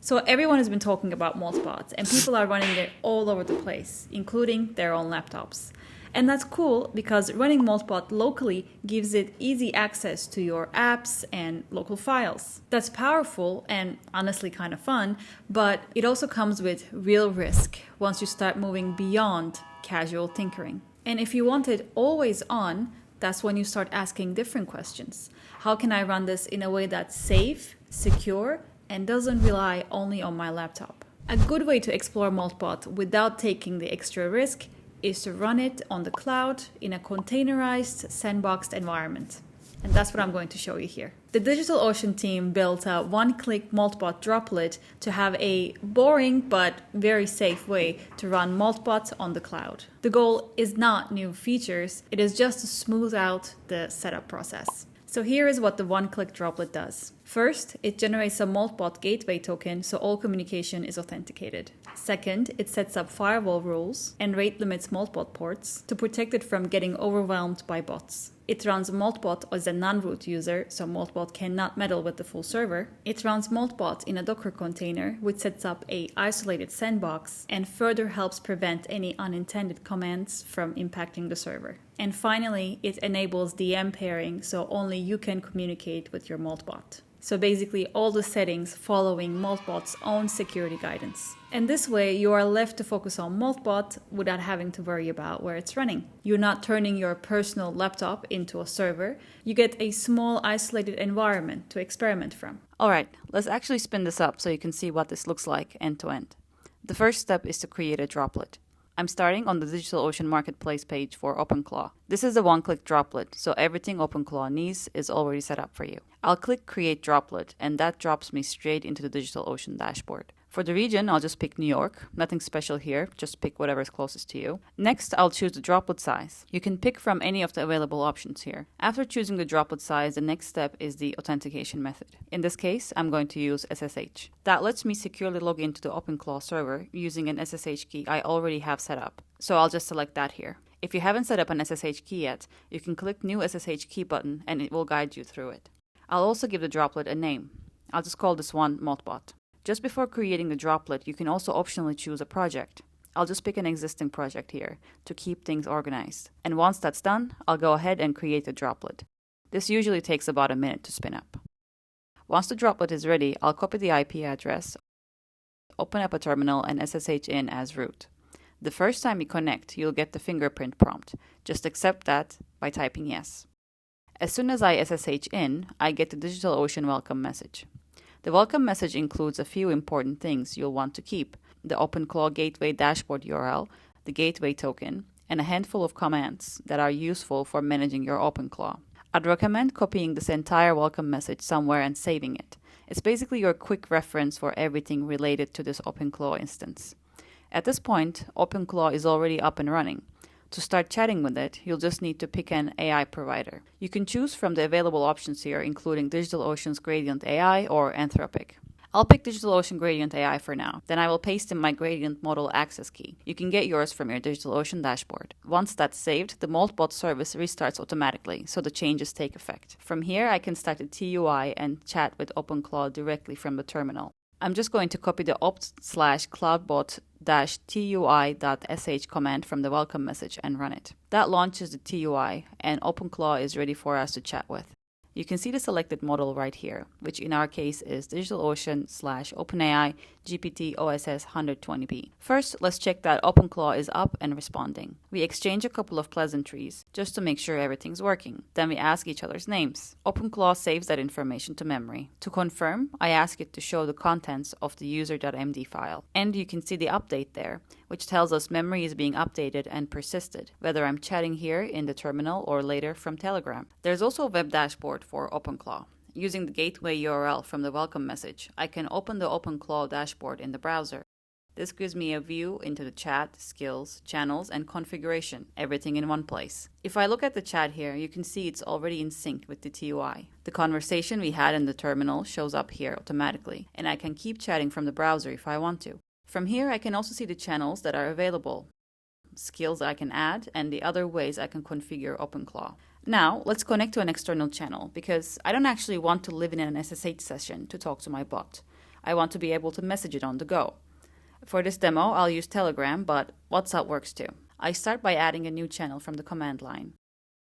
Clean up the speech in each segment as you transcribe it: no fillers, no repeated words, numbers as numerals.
So everyone has been talking about Moltbot, and people are running it all over the place, including their own laptops. And that's cool because running Moltbot locally gives it easy access to your apps and local files. That's powerful and honestly kind of fun, but it also comes with real risk once you start moving beyond casual tinkering. And if you want it always on, that's when you start asking different questions. How can I run this in a way that's safe, secure, and doesn't rely only on my laptop? A good way to explore Moltbot without taking the extra risk is to run it on the cloud in a containerized, sandboxed environment. And that's what I'm going to show you here. The DigitalOcean team built a one-click Moltbot droplet to have a boring but very safe way to run Moltbot on the cloud. The goal is not new features, it is just to smooth out the setup process. So here is what the one-click droplet does. First, it generates a Moltbot gateway token so all communication is authenticated. Second, it sets up firewall rules and rate limits Moltbot ports to protect it from getting overwhelmed by bots. It runs Moltbot as a non-root user, so Moltbot cannot meddle with the full server. It runs Moltbot in a Docker container, which sets up an isolated sandbox and further helps prevent any unintended commands from impacting the server. And finally, it enables DM pairing, so only you can communicate with your Moltbot. So basically all the settings following Moltbot's own security guidance. And this way you are left to focus on Moltbot without having to worry about where it's running. You're not turning your personal laptop into a server. You get a small isolated environment to experiment from. Alright, let's actually spin this up so you can see what this looks like end to end. The first step is to create a droplet. I'm starting on the DigitalOcean Marketplace page for OpenClaw. This is a one-click droplet, so everything OpenClaw needs is already set up for you. I'll click Create Droplet, and that drops me straight into the DigitalOcean dashboard. For the region, I'll just pick New York. Nothing special here, just pick whatever is closest to you. Next, I'll choose the droplet size. You can pick from any of the available options here. After choosing the droplet size, the next step is the authentication method. In this case, I'm going to use SSH. That lets me securely log into the OpenClaw server using an SSH key I already have set up. So I'll just select that here. If you haven't set up an SSH key yet, you can click New SSH key button and it will guide you through it. I'll also give the droplet a name. I'll just call this one Moltbot. Just before creating the droplet, you can also optionally choose a project. I'll just pick an existing project here to keep things organized. And once that's done, I'll go ahead and create the droplet. This usually takes about a minute to spin up. Once the droplet is ready, I'll copy the IP address, open up a terminal, and SSH in as root. The first time you connect, you'll get the fingerprint prompt. Just accept that by typing yes. As soon as I SSH in, I get the DigitalOcean welcome message. The welcome message includes a few important things you'll want to keep: the OpenClaw gateway dashboard URL, the gateway token, and a handful of commands that are useful for managing your OpenClaw. I'd recommend copying this entire welcome message somewhere and saving it. It's basically your quick reference for everything related to this OpenClaw instance. At this point, OpenClaw is already up and running. To start chatting with it, you'll just need to pick an AI provider. You can choose from the available options here, including DigitalOcean's Gradient AI or Anthropic. I'll pick DigitalOcean Gradient AI for now. Then I will paste in my Gradient Model Access key. You can get yours from your DigitalOcean dashboard. Once that's saved, the Moltbot service restarts automatically, so the changes take effect. From here, I can start a TUI and chat with OpenClaw directly from the terminal. I'm just going to copy the opt/clawdbot-tui.sh command from the welcome message and run it. That launches the TUI, and OpenClaw is ready for us to chat with. You can see the selected model right here, which in our case is DigitalOcean/OpenAI GPT OSS 120B. First, let's check that OpenClaw is up and responding. We exchange a couple of pleasantries just to make sure everything's working. Then we ask each other's names. OpenClaw saves that information to memory. To confirm, I ask it to show the contents of the user.md file. And you can see the update there, which tells us memory is being updated and persisted, whether I'm chatting here in the terminal or later from Telegram. There's also a web dashboard for OpenClaw. Using the gateway URL from the welcome message, I can open the OpenClaw dashboard in the browser. This gives me a view into the chat, skills, channels, and configuration, everything in one place. If I look at the chat here, you can see it's already in sync with the TUI. The conversation we had in the terminal shows up here automatically, and I can keep chatting from the browser if I want to. From here, I can also see the channels that are available, skills I can add, and the other ways I can configure OpenClaw. Now, let's connect to an external channel, because I don't actually want to live in an SSH session to talk to my bot. I want to be able to message it on the go. For this demo, I'll use Telegram, but WhatsApp works too. I start by adding a new channel from the command line.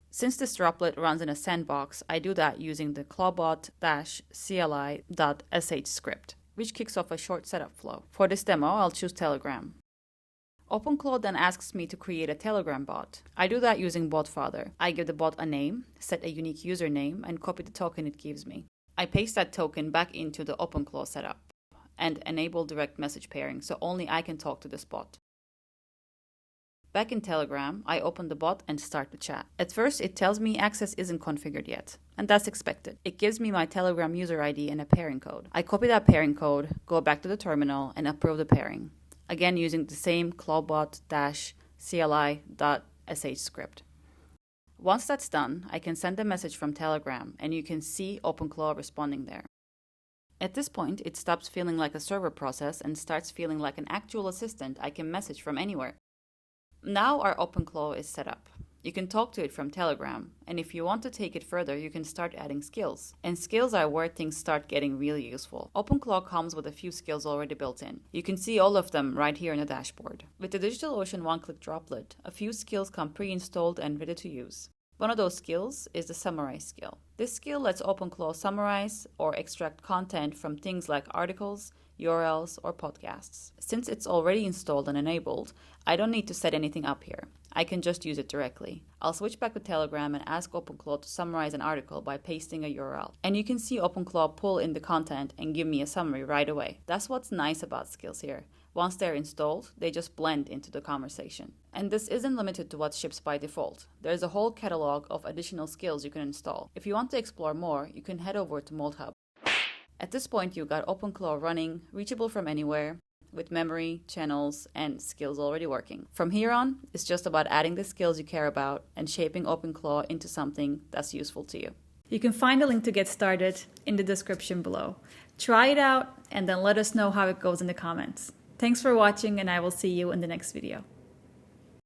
Since this droplet runs in a sandbox, I do that using the Clawdbot-cli.sh script, which kicks off a short setup flow. For this demo, I'll choose Telegram. OpenClaw then asks me to create a Telegram bot. I do that using BotFather. I give the bot a name, set a unique username, and copy the token it gives me. I paste that token back into the OpenClaw setup and enable direct message pairing so only I can talk to this bot. Back in Telegram, I open the bot and start the chat. At first, it tells me access isn't configured yet, and that's expected. It gives me my Telegram user ID and a pairing code. I copy that pairing code, go back to the terminal, and approve the pairing. Again, using the same Clawdbot-cli.sh script. Once that's done, I can send a message from Telegram, and you can see OpenClaw responding there. At this point, it stops feeling like a server process and starts feeling like an actual assistant I can message from anywhere. Now our OpenClaw is set up. You can talk to it from Telegram, and if you want to take it further, you can start adding skills. And skills are where things start getting really useful. OpenClaw comes with a few skills already built in. You can see all of them right here in the dashboard. With the DigitalOcean one-click droplet, a few skills come pre-installed and ready to use. One of those skills is the summarize skill. This skill lets OpenClaw summarize or extract content from things like articles, URLs, or podcasts. Since it's already installed and enabled, I don't need to set anything up here. I can just use it directly. I'll switch back to Telegram and ask OpenClaw to summarize an article by pasting a URL. And you can see OpenClaw pull in the content and give me a summary right away. That's what's nice about skills here. Once they're installed, they just blend into the conversation. And this isn't limited to what ships by default. There's a whole catalog of additional skills you can install. If you want to explore more, you can head over to MoltHub. At this point, you've got OpenClaw running, reachable from anywhere, with memory, channels, and skills already working. From here on, it's just about adding the skills you care about and shaping OpenClaw into something that's useful to you. You can find a link to get started in the description below. Try it out and then let us know how it goes in the comments. Thanks for watching, and I will see you in the next video.